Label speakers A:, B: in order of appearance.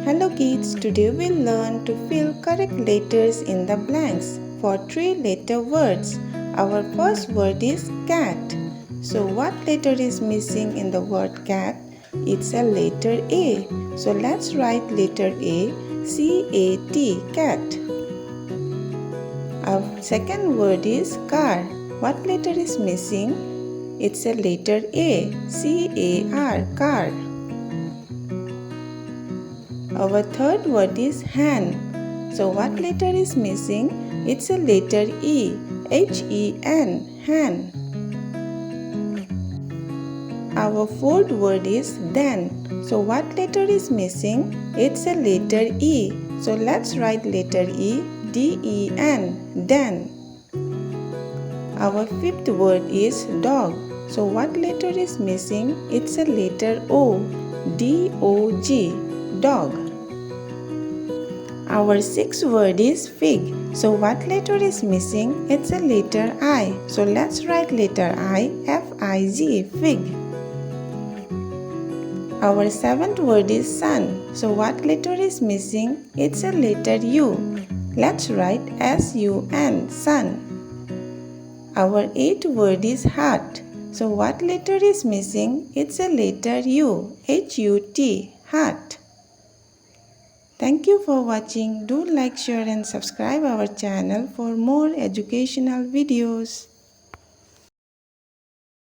A: Hello kids, today we'll learn to fill correct letters in the blanks for 3-letter words. Our first word is cat. So what letter is missing in the word cat? It's a letter A. So let's write letter A, C-A-T, cat. Our second word is car. What letter is missing? It's a letter A, C-A-R, car. Our third word is hen. So what letter is missing? It's a letter E, H-E-N, hen. Our fourth word is then. So what letter is missing? It's a letter E. So let's write letter E, D-E-N, den. Our fifth word is dog. So what letter is missing? It's a letter O, D-O-G, dog. Our sixth word is fig. So what letter is missing? It's a letter I. So let's write letter I, F-I-G, fig. Our seventh word is sun. So what letter is missing? It's a letter U. Let's write S-U-N, sun. Our eighth word is heart. So what letter is missing? It's a letter U, H-U-T, heart. Thank you for watching. Do like, share and subscribe our channel for more educational videos.